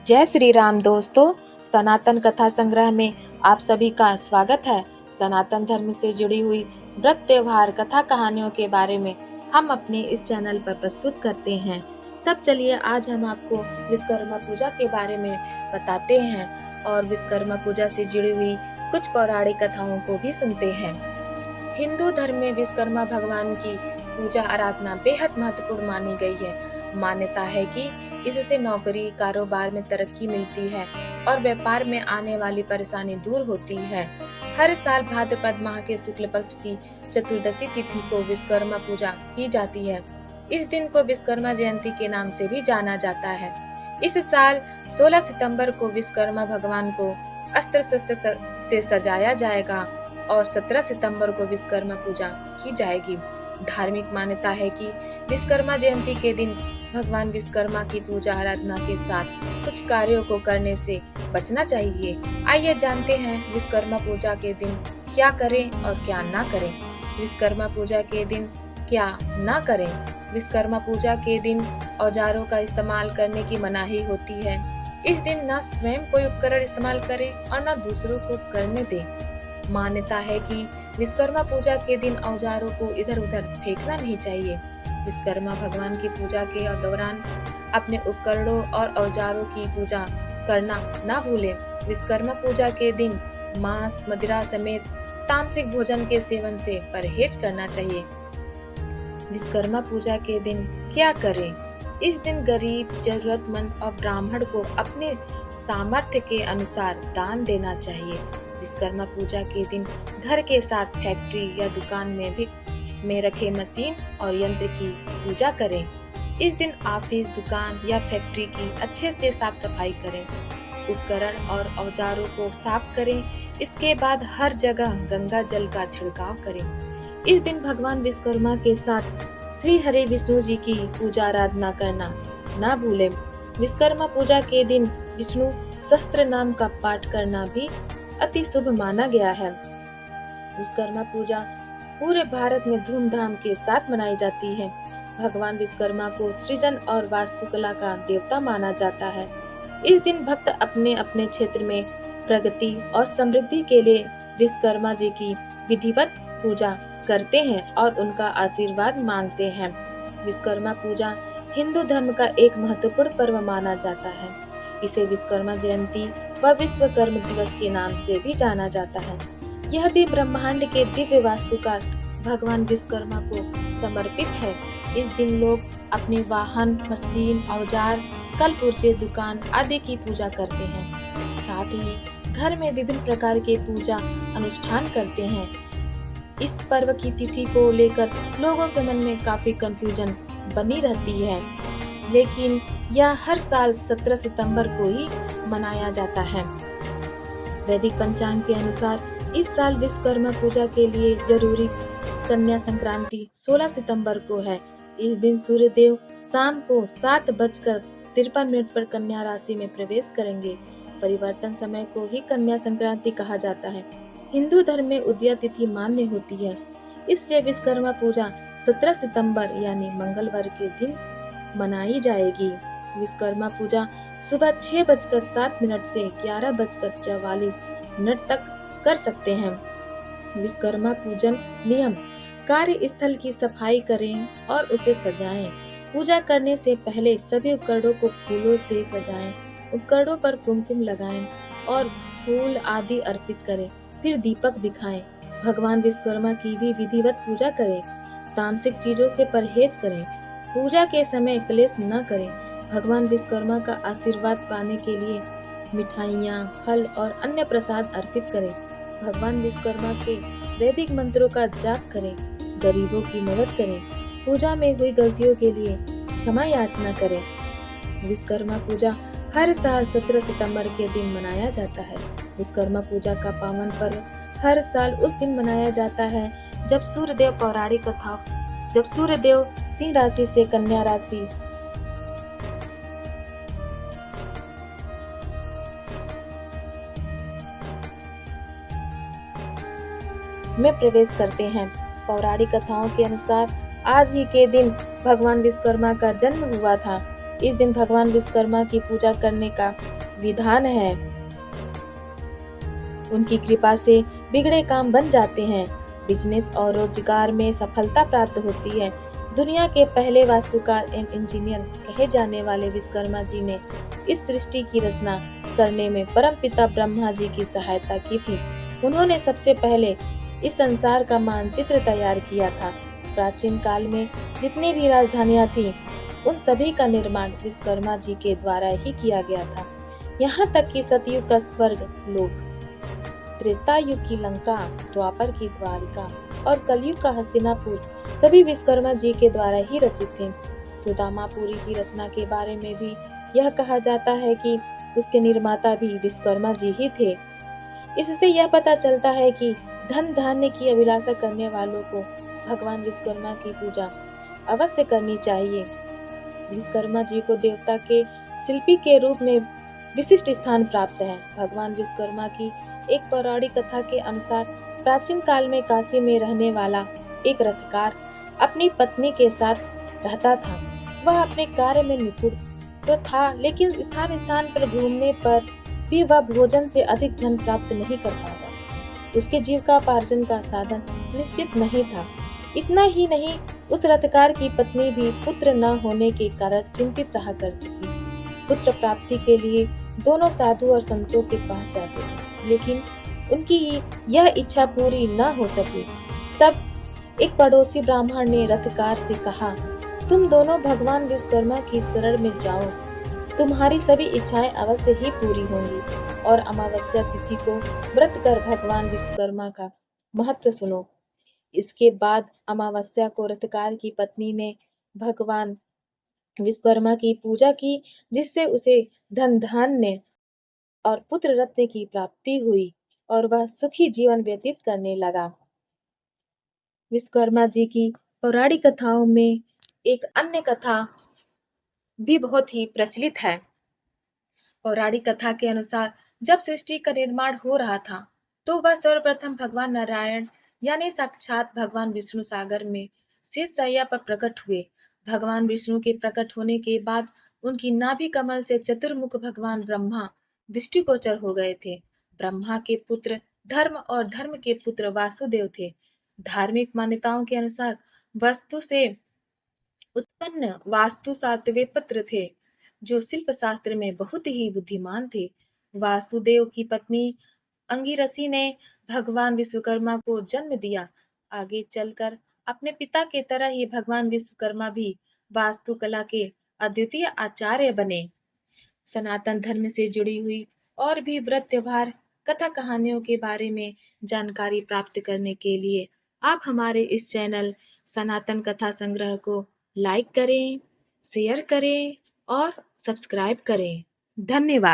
जय श्री राम दोस्तों। सनातन कथा संग्रह में आप सभी का स्वागत है। सनातन धर्म से जुड़ी हुई व्रत त्योहार कथा कहानियों के बारे में हम अपने इस चैनल पर प्रस्तुत करते हैं। तब चलिए आज हम आपको विश्वकर्मा पूजा के बारे में बताते हैं और विश्वकर्मा पूजा से जुड़ी हुई कुछ पौराणिक कथाओं को भी सुनते हैं। हिंदू धर्म में विश्वकर्मा भगवान की पूजा आराधना बेहद महत्वपूर्ण मानी गई है। मान्यता है कि इससे नौकरी कारोबार में तरक्की मिलती है और व्यापार में आने वाली परेशानी दूर होती है। हर साल भाद्रपद माह के शुक्ल पक्ष की चतुर्दशी तिथि को विश्वकर्मा पूजा की जाती है। इस दिन को विश्वकर्मा जयंती के नाम से भी जाना जाता है। इस साल 16 सितंबर को विश्वकर्मा भगवान को अस्त्र शस्त्र से सजाया जाएगा और 17 सितंबर को विश्वकर्मा पूजा की जाएगी। धार्मिक मान्यता है कि विश्वकर्मा जयंती के दिन भगवान विश्वकर्मा की पूजा आराधना के साथ कुछ कार्यों को करने से बचना चाहिए। आइए जानते हैं विश्वकर्मा पूजा के दिन क्या करें और क्या ना करें। विश्वकर्मा पूजा के दिन क्या ना करें। विश्वकर्मा पूजा के दिन औजारों का इस्तेमाल करने की मनाही होती है। इस दिन ना स्वयं कोई उपकरण इस्तेमाल करें और ना दूसरों को करने दें। मान्यता है कि विश्वकर्मा पूजा के दिन औजारों को इधर उधर फेंकना नहीं चाहिए। विश्वकर्मा भगवान की पूजा के दौरान अपने उपकरणों और औजारों की पूजा करना ना भूलें। विश्वकर्मा पूजा के दिन मांस मदिरा समेत तामसिक भोजन के सेवन से परहेज करना चाहिए। विश्वकर्मा पूजा के दिन क्या करें। इस दिन गरीब जरूरतमंद और ब्राह्मण को अपने सामर्थ्य के अनुसार दान देना चाहिए। विश्वकर्मा पूजा के दिन घर के साथ फैक्ट्री या दुकान में रखे मशीन और यंत्र की पूजा करें। इस दिन ऑफिस दुकान या फैक्ट्री की अच्छे से साफ सफाई करें। उपकरण और औजारों को साफ करें। इसके बाद हर जगह गंगा जल का छिड़काव करें। इस दिन भगवान विश्वकर्मा के साथ श्री हरि विष्णु जी की पूजा आराधना करना ना भूलें। विश्वकर्मा पूजा के दिन विष्णु सहस्त्र नाम का पाठ करना भी अति शुभ माना गया है। विश्वकर्मा पूजा पूरे भारत में धूमधाम के साथ मनाई जाती है। भगवान विश्वकर्मा को सृजन और वास्तुकला का देवता माना जाता है। इस दिन भक्त अपने अपने क्षेत्र में प्रगति और समृद्धि के लिए विश्वकर्मा जी की विधिवत पूजा करते हैं और उनका आशीर्वाद मांगते हैं। विश्वकर्मा पूजा हिंदू धर्म का एक महत्वपूर्ण पर्व माना जाता है। इसे विश्वकर्मा जयंती व विश्वकर्म दिवस के नाम से भी जाना जाता है। यह दिन ब्रह्मांड के दिव्य वास्तुकार भगवान विश्वकर्मा को समर्पित है। इस दिन लोग अपने वाहन मशीन औजार कल पुर्जे दुकान आदि की पूजा करते हैं। साथ ही घर में विभिन्न प्रकार के पूजा अनुष्ठान करते हैं। इस पर्व की तिथि को लेकर लोगों के मन में काफी कंफ्यूजन बनी रहती है, लेकिन यह हर साल 17 सितंबर को ही मनाया जाता है। वैदिक पंचांग के अनुसार इस साल विश्वकर्मा पूजा के लिए जरूरी कन्या संक्रांति 16 सितंबर को है। इस दिन सूर्य देव शाम को 7:53 पर कन्या राशि में प्रवेश करेंगे। परिवर्तन समय को ही कन्या संक्रांति कहा जाता है। हिंदू धर्म में उदया तिथि मान्य होती है, इसलिए विश्वकर्मा पूजा 17 सितंबर यानी मंगलवार के दिन मनाई जाएगी। विश्वकर्मा पूजा सुबह 6:07 से 11:44 तक कर सकते हैं। विश्वकर्मा पूजन नियम। कार्य स्थल की सफाई करें और उसे सजाएं। पूजा करने से पहले सभी उपकरणों को फूलों से सजाएं। उपकरणों पर कुमकुम लगाएं और फूल आदि अर्पित करें। फिर दीपक दिखाएं। भगवान विश्वकर्मा की भी विधिवत पूजा करें। तामसिक चीजों से परहेज करें। पूजा के समय क्लेश न करें। भगवान विश्वकर्मा का आशीर्वाद पाने के लिए मिठाइयाँ फल और अन्य प्रसाद अर्पित करें। भगवान विश्वकर्मा के वैदिक मंत्रों का जाप करें। गरीबों की मदद करें। पूजा में हुई गलतियों के लिए क्षमा याचना करें। विश्वकर्मा पूजा हर साल 17 सितंबर के दिन मनाया जाता है। विश्वकर्मा पूजा का पावन पर्व हर साल उस दिन मनाया जाता है जब सूर्यदेव पौराणिक कथा जब सूर्यदेव सिंह राशि से कन्या राशि में प्रवेश करते हैं। पौराणिक कथाओं के अनुसार आज ही के दिन भगवान विश्वकर्मा का जन्म हुआ था। इस दिन भगवान विश्वकर्मा की पूजा करने का विधान है। उनकी कृपा से बिगड़े काम बन जाते हैं, बिजनेस और रोजगार में सफलता प्राप्त होती है। दुनिया के पहले वास्तुकार एवं इंजीनियर कहे जाने वाले विश्वकर्मा जी ने इस सृष्टि की रचना करने में परमपिता ब्रह्मा जी की सहायता की थी। उन्होंने सबसे पहले इस संसार का मानचित्र तैयार किया था। प्राचीन काल में जितनी भी राजधानियां थीं, उन सभी का निर्माण विश्वकर्मा जी के द्वारा ही किया गया था। यहाँ तक कि सतयुग का स्वर्ग लोक, त्रेता युग की लंका, द्वापर की द्वारिका और कलयुग का हस्तिनापुर सभी विश्वकर्मा जी के द्वारा ही रचित थे। सुदामापुरी की रचना के बारे में भी यह कहा जाता है कि उसके निर्माता भी विश्वकर्मा जी ही थे। इससे यह पता चलता है कि धन धान्य की अभिलाषा करने वालों को भगवान विश्वकर्मा की पूजा अवश्य करनी चाहिए। विश्वकर्मा जी को देवता के शिल्पी के रूप में विशिष्ट स्थान प्राप्त है। भगवान विश्वकर्मा की एक पौराणिक कथा के अनुसार प्राचीन काल में काशी में रहने वाला एक रथकार अपनी पत्नी के साथ रहता था। वह अपने कार्य में निपुण तो था, लेकिन स्थान स्थान पर घूमने पर भी वह भोजन से अधिक धन प्राप्त नहीं कर पाता। उसके जीविकोपार्जन का साधन निश्चित नहीं था। इतना ही नहीं, उस रथकार की पत्नी भी पुत्र न होने के कारण चिंतित रहा करती थी। पुत्र प्राप्ति के लिए दोनों साधु और संतों के पास जाते थे, लेकिन उनकी यह इच्छा पूरी न हो सकी। तब एक पड़ोसी ब्राह्मण ने रथकार से कहा, तुम दोनों भगवान विश्वकर्मा की शरण में जाओ, तुम्हारी सभी इच्छाएं अवश्य ही पूरी होंगी। और अमावस्या तिथि को व्रत कर भगवान विश्वकर्मा का महत्व सुनो। इसके बाद अमावस्या को रथकार की पत्नी ने भगवान विश्वकर्मा की पूजा की, जिससे उसे धन धान्य और पुत्र रत्न की प्राप्ति हुई और वह सुखी जीवन व्यतीत करने लगा। विश्वकर्मा जी की पौराणिक कथाओं में एक अन्य कथा भी बहुत ही प्रचलित है। पौराणिक कथा के अनुसार जब सृष्टि का निर्माण हो रहा था, तो वह सर्वप्रथम भगवान नारायण यानी साक्षात भगवान विष्णु सागर में शेषशय्या पर प्रकट हुए। भगवान विष्णु के प्रकट होने के बाद उनकी नाभि कमल से चतुर्मुख भगवान ब्रह्मा दृष्टिगोचर हो गए थे। ब्रह्मा के पुत्र धर्म और धर्म के पुत्र वासुदेव थे। धार्मिक मान्यताओं के अनुसार वस्तु से उत्पन्न वास्तु सातवें पुत्र थे, जो शिल्प शास्त्र में बहुत ही बुद्धिमान थे। वासुदेव की पत्नी अंगिरसी ने भगवान विश्वकर्मा को जन्म दिया। आगे चलकर अपने पिता के तरह ही भगवान विश्वकर्मा भी वास्तुकला के अद्वितीय आचार्य बने। सनातन धर्म से जुड़ी हुई और भी व्रत त्योहार कथा कहानियों के बारे में जानकारी प्राप्त करने के लिए आप हमारे इस चैनल सनातन कथा संग्रह को लाइक करें, शेयर करें और सब्सक्राइब करें। धन्यवाद।